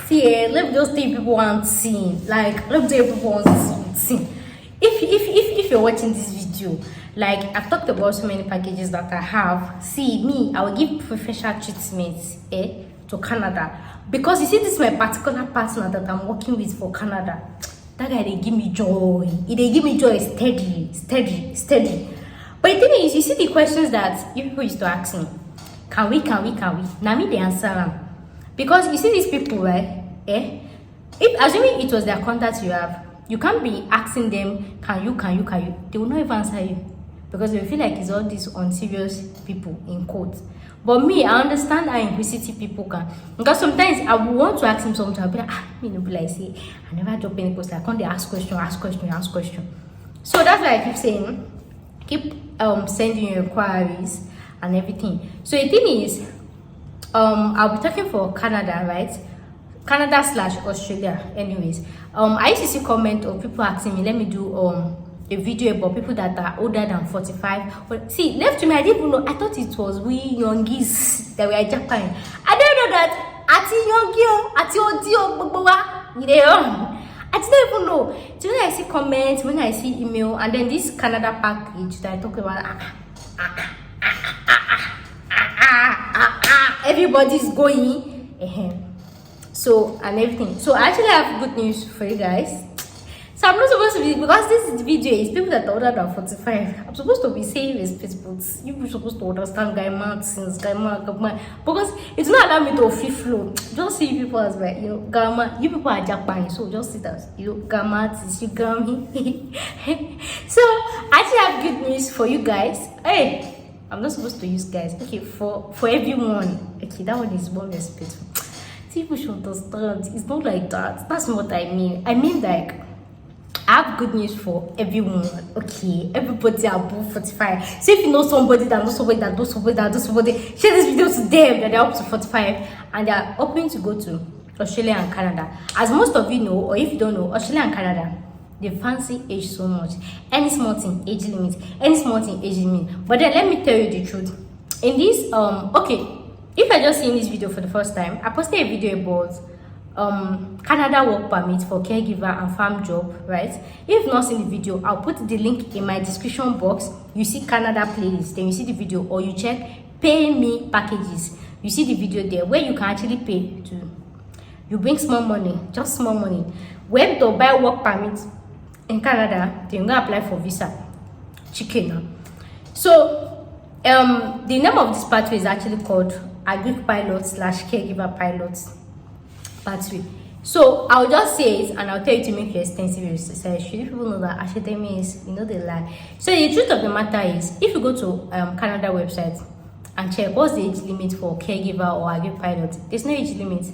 see, let me just take people one thing. Like, let me tell people one something. If you're watching this video, like I've talked about so many packages that I have. See me, I will give preferential treatment to Canada, because you see, this is my particular partner that I'm working with for Canada. That guy, they give me joy. They give me joy steady. But the thing is, you see the questions that you people used to ask me. Can we? Now me, they answer them. Because you see these people, right? If assuming it was their contact you have, you can't be asking them, can you? They will not even answer you. Because they feel like it's all these unserious people in quotes. But me, I understand how inquisitive people can. Because sometimes I would want to ask him something. I'll be like, me no be like, say, I never drop any post. I can't ask question. So that's why I keep saying, keep sending your inquiries and everything. So the thing is, I'll be talking for Canada, right? Canada/Australia. Anyways, I used to see comment of people asking me, let me do a video about people that are older than 45. But see, left to me, I didn't even know. I thought it was we youngies that were Japan. I didn't know that at I didn't even know. So when I see comments, when I see email, and then this Canada package that I talk about, everybody's going. So and everything. So I actually have good news for you guys. So I'm not supposed to be, because this video is people that are older than 45. I'm supposed to be saying respect, but you're supposed to understand because it's not allowed me to free flow. Just see people as like, Gamma, you people are Japan, so just see that Gamma is you Gami. So I actually have good news for you guys. Hey, I'm not supposed to use guys. Okay, for everyone. Okay, that one is more respectful. People should understand. It's not like that. That's not what I mean. I mean like, I have good news for everyone, okay? Everybody above 45. So if you know somebody that knows somebody that knows somebody, share this video to them that they're up to 45 and they're hoping to go to Australia and Canada. As most of you know, or if you don't know, Australia and Canada, they fancy age so much. Any small thing, age limit. But then let me tell you the truth. In this, okay, if I just seen this video for the first time, I posted a video about Canada work permit for caregiver and farm job, right? If not seen the video, I'll put the link in my description box. You see Canada playlist, then you see the video, or you check pay me packages. You see the video there where you can actually pay to. You bring small money, just small money. When to buy work permit in Canada, then you go apply for visa. Chicken. So the name of this pathway is actually called Agric Pilot / Caregiver Pilots pathway. So I'll just say it and I'll tell you to make your extensive research. If people know that academy is, they lie. So the truth of the matter is, if you go to Canada website and check what's the age limit for caregiver or Agric Pilot, there's no age limit.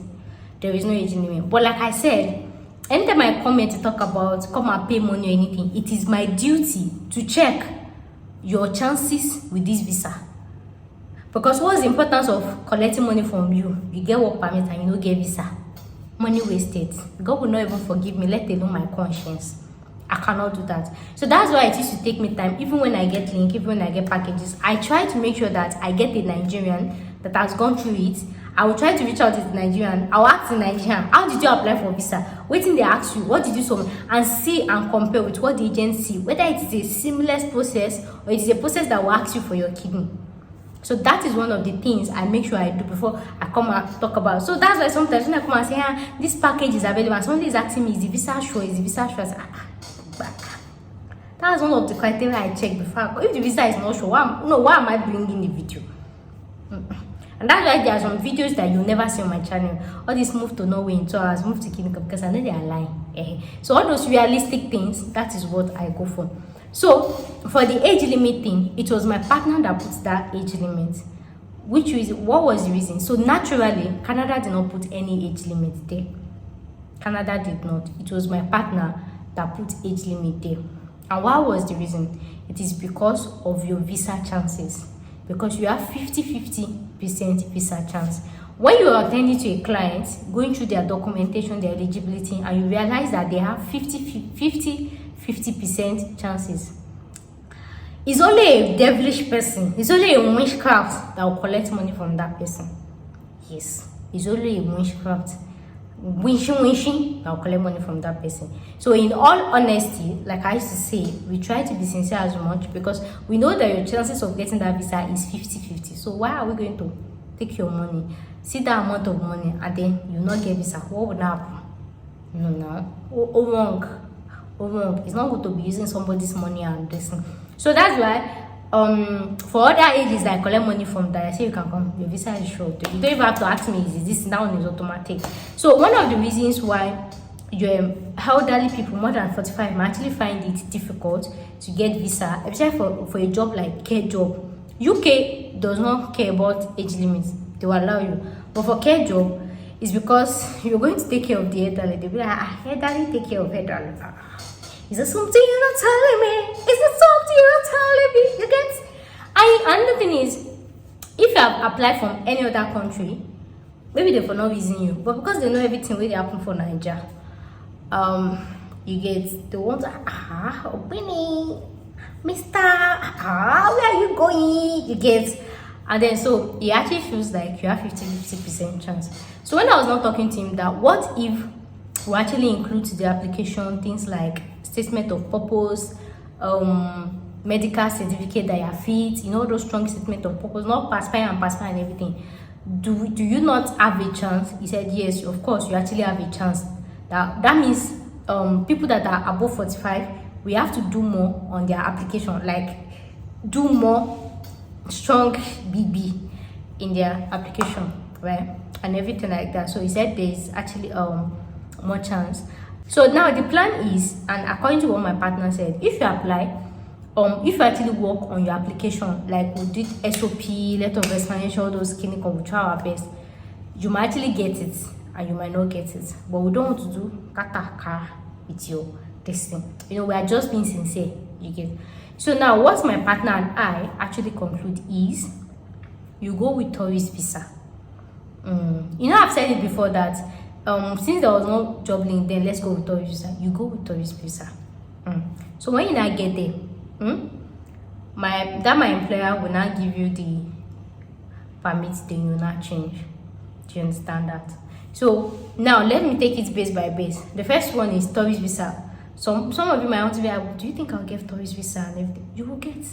There is no age limit. But like I said, anytime I come here to talk about come and pay money or anything, it is my duty to check your chances with this visa. Because what's the importance of collecting money from you? You get work permit and you don't get visa. Money wasted. God will not even forgive me, let alone my conscience. I cannot do that. So that's why it used to take me time. Even when I get link, even when I get packages, I try to make sure that I get a Nigerian that has gone through it. I will try to reach out to the Nigerian. I'll ask the Nigerian, how did you apply for visa? Waiting they ask you, what did you do? And see and compare with what the agency, whether it is a seamless process or it is a process that will ask you for your kidney. So that is one of the things I make sure I do before I come and talk about. So that's why sometimes when I come and say, this package is available, and somebody is asking me, is the visa sure? I say, that's one of the criteria I check before. If the visa is not sure, why am I bringing the video? And that's why there are some videos that you'll never see on my channel. All this move to Norway in 2 hours, move to Kenya, because I know they are lying. So all those realistic things, that is what I go for. So for the age limit thing, it was my partner that put that age limit. What was the reason? So naturally, Canada did not put any age limit there. Canada did not. It was my partner that put age limit there. And what was the reason? It is because of your visa chances. Because you have 50% visa chance. When you are attending to a client, going through their documentation, their eligibility, and you realize that they have 50% chances, it's only a devilish person, it's only a witchcraft that will collect money from that person. Yes, it's only a witchcraft. wishing, I'll collect money from that person. So in all honesty, like I used to say, we try to be sincere as much, because we know that your chances of getting that visa is 50-50. So why are we going to take your money, see that amount of money, and then you not get visa? What would happen? No. It's not good to be using somebody's money and this. So that's why for other ages that I collect money from, that I say you can come, your visa is short. You don't even have to ask me, is this now is automatic. So one of the reasons why your elderly people more than 45 might actually find it difficult to get visa, especially for a job like care job. UK does not care about age limits, they will allow you. But for care job, it's because you're going to take care of the elderly. They'll be like, elderly, take care of elderly. Is there something you're not telling me? Is there something you're not telling me? You get? Another thing is, if you have applied from any other country, maybe they for not using you, but because they know everything will happen for Nigeria, you get, they want to, Winnie, Mister, where are you going? You get? And then so it actually feels like you have 50% chance. So when I was not talking to him, that what if we actually include to the application things like statement of purpose, medical certificate that you are fit, those strong statement of purpose, not passport and everything. Do you not have a chance? He said yes, of course you actually have a chance. That means people that are above 45, we have to do more on their application, like do more strong BB in their application, right, and everything like that. So he said there's actually more chance. So now the plan is, and according to what my partner said, if you apply, if you actually work on your application, like we did SOP, letter of explanation, all those clinical, we try our best, you might actually get it and you might not get it. But we don't want to do kata with your this thing. We are just being sincere, you get. So now what my partner and I actually conclude is, you go with tourist visa. I've said it before that since there was no job link, then let's go with tourist visa. You go with tourist visa. So when you now get there, my employer will now give you the permit, then you now change. Do you understand that? So now let me take it base by base. The first one is tourist visa. Some of you might want to be like, do you think I'll get tourist visa and everything? You will get,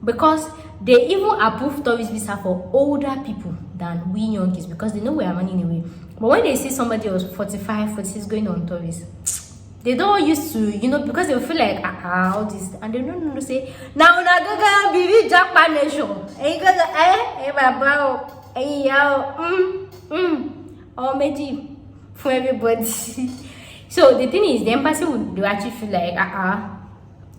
because they even approve tourist visa for older people than we youngest, because they know we are running away. But when they see somebody else 45, 46 going on tourist, they don't used to, because they feel like all this, and they don't say now go be Japan nation. And you go my bro, or maybe for everybody. So the thing is, the embassy would actually feel like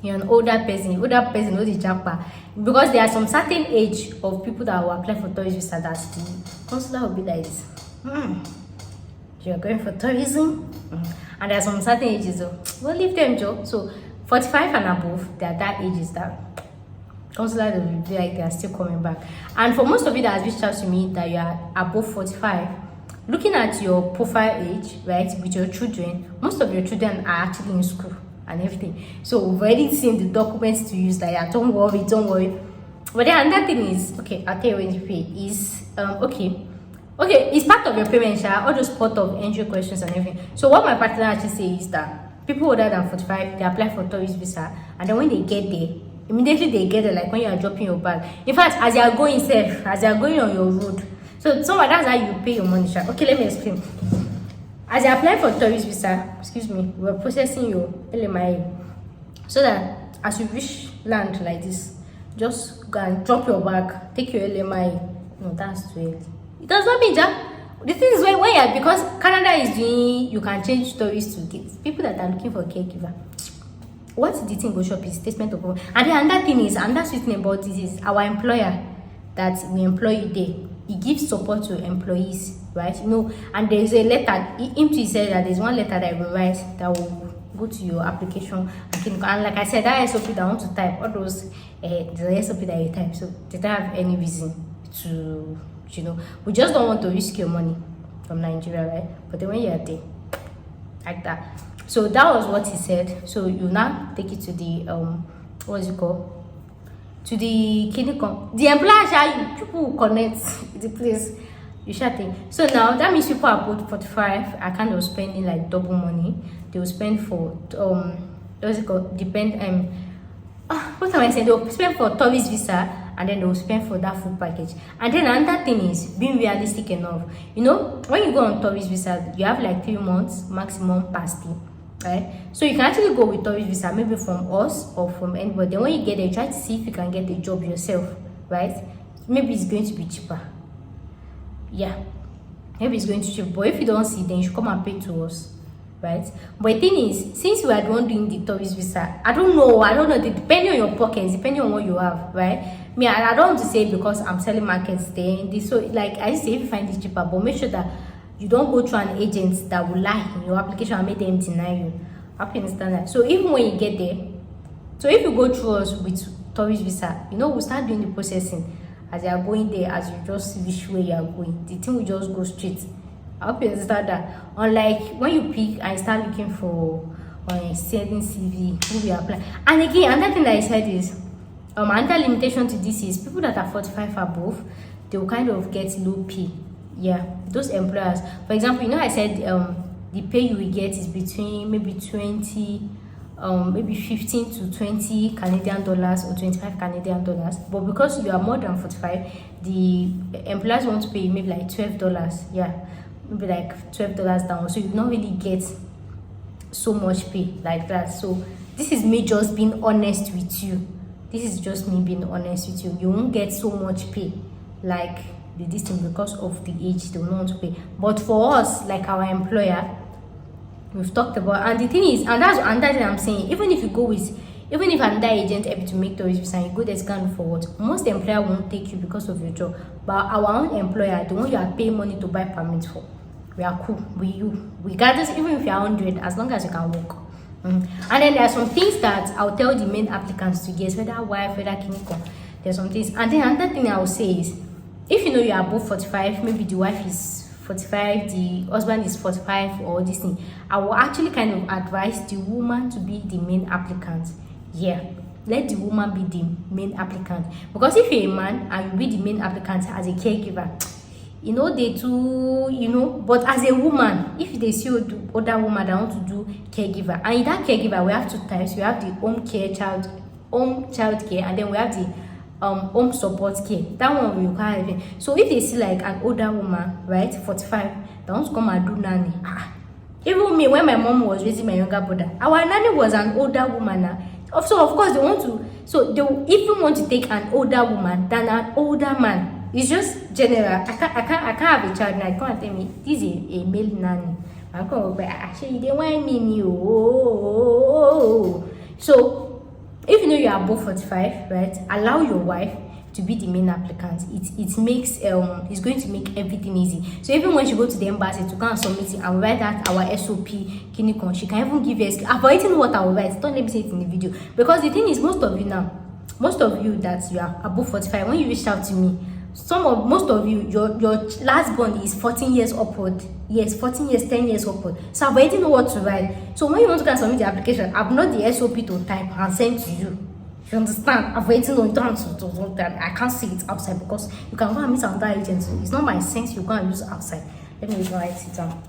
you're an older person knows the Japan, because there are some certain age of people that will apply for tourist visa that the consular will be like this. You're going for tourism, and there are some certain ages, we'll leave them, Joe. So 45 and above, there are that ages that consular will be like they are still coming back. And for most of you that has reached out to me that you are above 45, looking at your profile age, right, with your children, most of your children are actually in school and everything. So we've already seen the documents to use, like, don't worry. But then another thing is, okay, I'll tell you when you pay, is, okay, it's part of your payment, all those port of entry questions and everything. So what my partner actually says is that people older than 45, they apply for tourist visa, and then when they get there, immediately they get there, like when you are dropping your bag. In fact, as you are going on your road, so that's how you pay your money. Okay, let me explain. As you apply for tourist visa, we're processing your LMI, so that as you reach land like this, just go and drop your bag, take your LMI. No, that's too early. It does not mean that. The thing is, when because Canada is doing, you can change tourists to get people that are looking for a caregiver. What the thing go shop is statement of purpose. And the another thing is, and that's the thing about this is, our employer that we employ you there, he gives support to employees, right? And there's a letter. He said that there's one letter that will write that will go to your application. And like I said, that SOP that I want to type, all those the SOP that you type, so they don't have any reason to, we just don't want to risk your money from Nigeria, right? But then when you're there, like that. So that was what he said. So you now take it to the what's it called? To the clinic. The employer, people will connect the place. You shall think. So now that means people are both 45 are kind of spending like double money. They will spend for what's it called? What am I saying? They will spend for tourist visa, and then they will spend for that food package. And then another thing is being realistic enough. You know, when you go on tourist visa, you have like 3 months maximum per stay, right? So you can actually go with tourist visa, maybe from us or from anybody. Then when you get there, try to see if you can get a job yourself, right? Maybe it's going to be cheaper. Yeah, maybe it's going to cheap, but if you don't see, then you should come and pay to us, right? But the thing is, since you are the one doing the tourist visa, I don't know, depending on your pockets, depending on what you have, right? Me, I don't want to say because I'm selling markets there. So like I say, if you find it cheaper, but make sure that you don't go through an agent that will lie in your application and make them deny you. I hope you understand that. So even when you get there, so if you go through us with tourist visa, you know, we'll start doing the processing. As you are going there, as you just wish where you are going, the thing will just go straight. I hope you understand that. Unlike when you pick and start looking for sending CV, who we apply. And again, another thing that I said is another limitation to this is people that are 45 above, they will kind of get low pay. Yeah, those employers. For example, you know, I said the pay you will get is between maybe 20. Maybe 15 to 20 Canadian dollars or 25 Canadian dollars, but because you are more than 45, the employers want to pay you maybe like $12. Yeah, maybe like $12 down, so you don't really get so much pay like that. So this is me just being honest with you. This is just me being honest with you. You won't get so much pay like the distance because of the age. They will not want to pay, but for us, like our employer, we've talked about, and the thing is, and that's another thing I'm saying, even if another agent able to make tourist visa and you go there scan for what, most employer won't take you because of your job. But our own employer, the one you are paying money to buy permits for, we are cool with you regardless, even if you are 100, as long as you can work. And then there are some things that I'll tell the main applicants to get, whether wife, whether clinical. There's some things. And then another thing I will say is, if you know you are above 45, maybe the wife is 45, the husband is 45, or this thing, I will actually kind of advise the woman to be the main applicant. Yeah, let the woman be the main applicant, because if you're a man and you be the main applicant as a caregiver, you know, they do, you know, but as a woman, if they see other woman that want to do caregiver, and in that caregiver we have 2 types. We have the home child care, and then we have the home support care. That one will require everything. So if they see like an older woman, right, 45, that wants to come and do nanny. Even me, when my mom was raising my younger brother, our nanny was an older woman now. So of course they want to, so they will even want to take an older woman than an older man. It's just general. I can't have a child now. I can't tell me this is a male nanny. I'm going to actually they want me you. So if you know you are above 45, right, allow your wife to be the main applicant. It makes it's going to make everything easy. So even when she go to the embassy to come and submit it and write that our SOP clinical, she can even give you I've already know what I will write. Don't let me say it in the video, because the thing is, most of you that you are above 45, when you reach out to me, most of you, your last bond is 14 years upward. Yes, 14 years, 10 years upward. So I already know what to write. So when you want to submit the application, I've not the SOP to type and send to you. You understand? I've already known that I can't see it outside, because you can go and meet another agent. It's not my sense you go and use outside. Let me write it down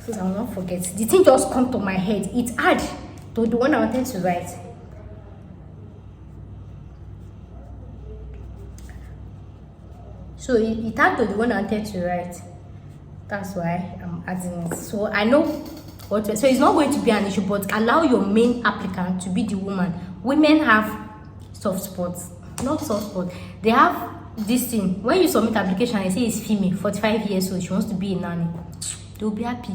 so I will not forget. The thing just come to my head. It's hard to the one I wanted to write. So it had to the one I wanted to write. That's why I'm adding it. So I know what. So it's not going to be an issue, but allow your main applicant to be the woman. Women have soft spots, not soft spots. They have this thing. When you submit application, I say it's female, 45 years old, she wants to be a nanny. They will be happy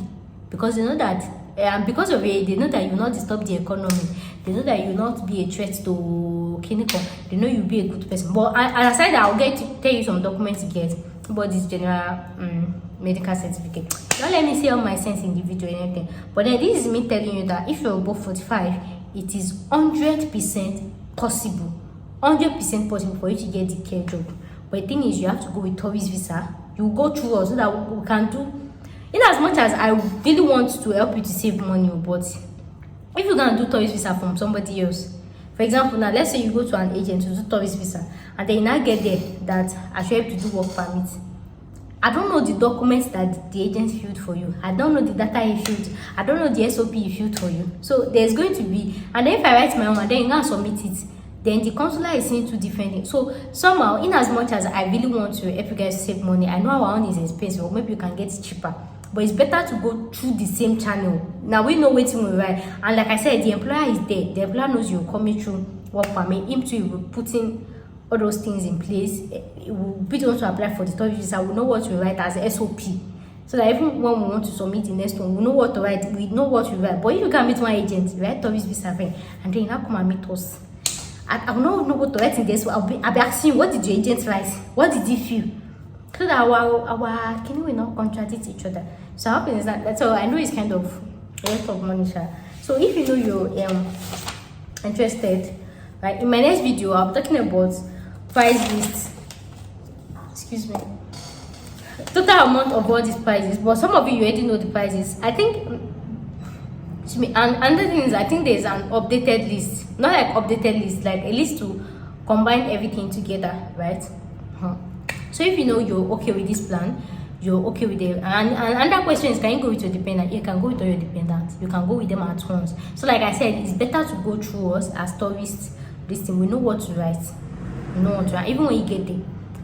because they know that, and because of it, they know that you will not disturb the economy. They know that you will not be a threat to clinical. They know you'll be a good person. But aside that, I'll get to tell you some documents to get about this general medical certificate. Don't let me say all my sense in the video or anything. But then this is me telling you that if you're above 45, it is 100% possible. 100% possible for you to get the care job. But the thing is, you have to go with tourist visa. You go through us so that we can do. In as much as I really want to help you to save money, but if you're gonna do tourist visa from somebody else, for example, now let's say you go to an agent to do tourist visa, and then you now get there that I should help to do work permit. I don't know the documents that the agent filled for you. I don't know the data he filled. I don't know the SOP he filled for you. So there's going to be, and then if I write my own, and then you go and submit it, then the consular is seeing two different things. So somehow, in as much as I really want to help you guys save money, I know our own is expensive, or maybe you can get it cheaper. But it's better to go through the same channel. Now we know what we write, and like I said, the employer is there. The employer knows you're coming through work permit. Him too will put in all those things in place. It will be the one to apply for the tourist visa. We know what to write as a SOP, so that even when we want to submit the next one, we know what to write. We know what to write. But if you can meet one agent, write tourist visa, and then you now come and meet us. I will not know what to write in this. I'll be asking you, what did your agent write? What did he feel? So that our can we not contradict each other? So I hope it's not that. So I know it's kind of a lot of money. So if you know you're interested, right? In my next video, I'll be talking about price lists. Excuse me. Total amount of all these prices, but some of you already know the prices. I think. Excuse me. And another thing is, I think there's an updated list, not like updated list, like a list to combine everything together, right? So if you know you're okay with this plan, you're okay with it, and another question is, can you go with your dependent? You can go with all your dependents. You can go with them at once. So like I said, it's better to go through us as tourists. This thing, we know what to write. We know what to write. Even when you get there,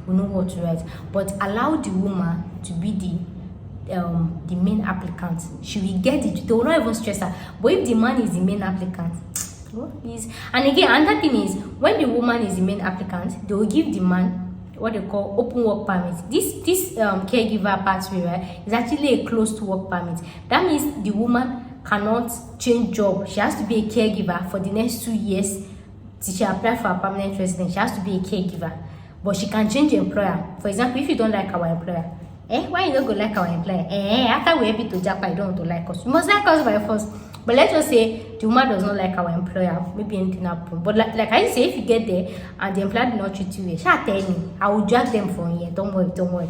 we know what to write. But allow the woman to be the main applicant. She will get it. They will not even stress her. But if the man is the main applicant, please. And again, another thing is, when the woman is the main applicant, they will give the man what they call open work permit. This caregiver pathway, right, is actually a closed work permit. That means the woman cannot change job. She has to be a caregiver for the next 2 years till she apply for a permanent residence. She has to be a caregiver, but she can change employer. For example, if you don't like our employer, why you not go like our employer? After we help you to Japan, you don't want to like us. You must like us by force. But let's just say the woman does not like our employer. Maybe anything happen. But like I say, if you get there and the employer did not treat you well, tell me. I will drag them from here. Don't worry.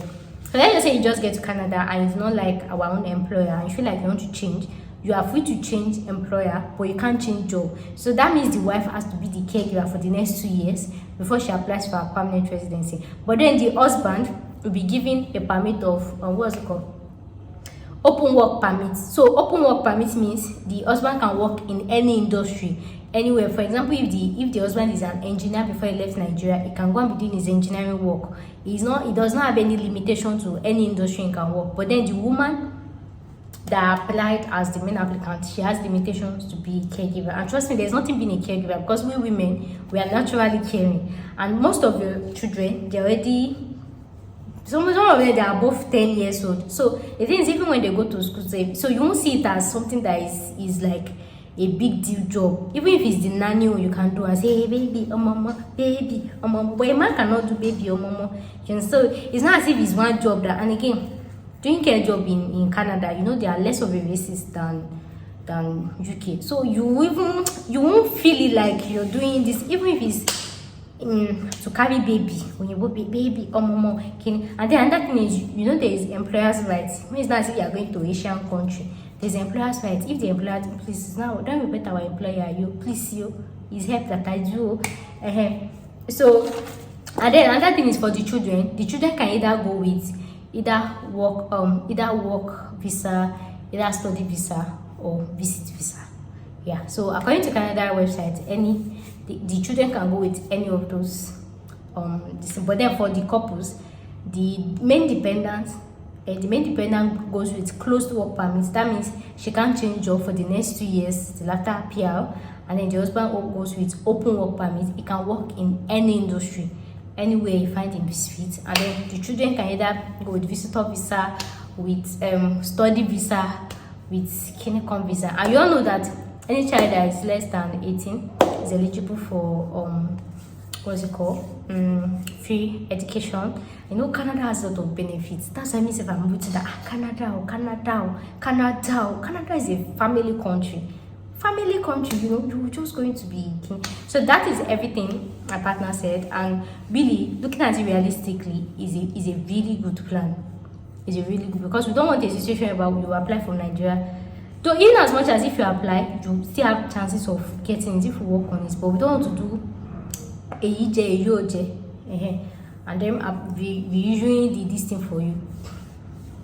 So let's just say you just get to Canada and it's not like our own employer and you feel like you want to change. You are free to change employer, but you can't change job. So that means the wife has to be the caregiver for the next 2 years before she applies for a permanent residency. But then the husband will be given a permit of what's it called? Open work permit. So open work permit means the husband can work in any industry, anywhere. For example, if the husband is an engineer before he left Nigeria, he can go and be doing his engineering work. He does not have any limitation to any industry he can work. But then the woman that applied as the main applicant, she has limitations to be a caregiver. And trust me, there's nothing being a caregiver, because we women, we are naturally caring. And most of your children, they're already, some of them, they are both 10 years old. So the thing is, even when they go to school, so you won't see it as something that is like a big deal job. Even if it's the nanny, you can do and say, hey, baby, oh mama, baby, oh mama. But a man cannot do baby, oh mama. So it's not as if it's one job that, and again, doing care job in Canada, you know, they are less of a racist than UK. So you won't feel it like you're doing this, even if it's to carry baby, when you go baby or mama. And then another thing is, you know, there is employers' rights. It's not as if you are going to Asian country. There's employers' rights. If the employer, please, now don't respect our employer, you please, is help that I do. So, and then another thing is for the children. The children can either go with either work visa, either study visa, or visit visa. Yeah. So according to Canada website, the children can go with any of those. But then for the couples, the main dependent goes with closed work permits. That means she can't change job for the next 2 years till after PR. And then the husband goes with open work permit. He can work in any industry, anywhere you find him fit. And then the children can either go with visitor visa, with study visa, with Kinicom visa. And you all know that any child that is less than 18 is eligible for free education. You know, Canada has a lot of benefits. That's why I mean, if I'm moving to that Canada is a family country. You know, you're just going to be king. So that is everything my partner said, and really looking at it realistically is a really good plan. It's a really good, because we don't want a situation about you apply for Nigeria. So in as much as if you apply, you still have chances of getting it if you work on it, but we don't want to do a UJ, and then we usually did this thing for you.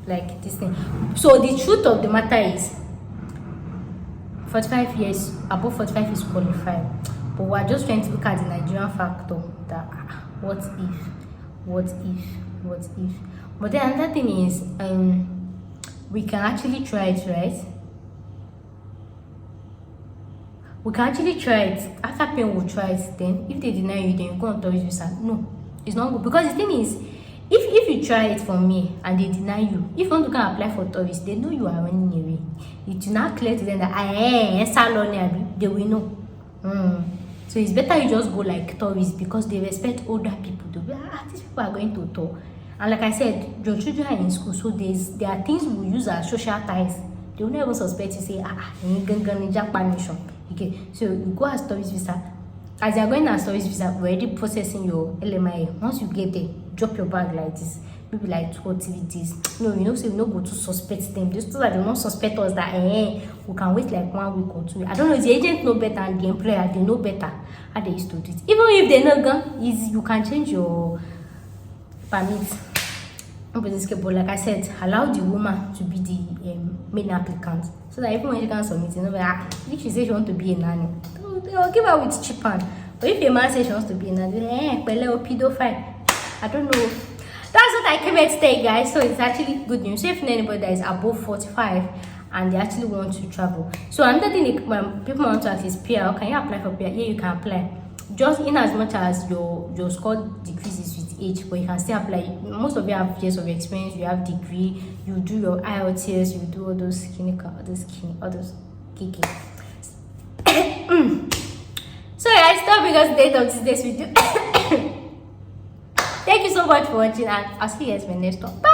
like this thing. So the truth of the matter is 45 years, above 45 is qualified. But we're just trying to look at the Nigerian factor that what if. But then another thing is we can actually try it, right? We can actually try it. After paying, we'll try it. Then if they deny you, then you go on tourist visa. No, it's not good. Because the thing is, if you try it for me and they deny you, if you want to go and apply for tourist, they know you are running away. It will not clear to them that salon, they will know. So it's better you just go like tourists, because they respect older people. To be these people are going to tour. And like I said, your children are in school, so there are things we use as social ties. They will never suspect you say, Japan. Okay, so you go as tourist visa. As you are going as tourist visa, we're already processing your LMIA. Once you get there, drop your bag like this, maybe like 2 or 3 days. No, so you don't go to suspect them. Just so that they don't suspect us that we can wait like 1 week or 2. I don't know, the agent know better and the employer, they know better how they used to do it. Even if they're not gone, you can change your permit. But like I said, allow the woman to be the main applicant, so that even when she can submit, if she says she wants to be a nanny, they'll give her with cheap hand. But if a man says she wants to be a nanny, pedophile. I don't know. That's what I came here to say, guys. So it's actually good news. So if anybody that is above 45 and they actually want to travel. So another thing people want to ask is PR. Can you apply for PR? Yeah, you can apply. Just in as much as your score decreases with age, but you can still apply. Most of you have years of experience, you have degree, you do your IELTS, you do all those all those kiki. So I stop because the date of today's video. Thank you so much for watching, and I'll see you guys in my next one. Bye.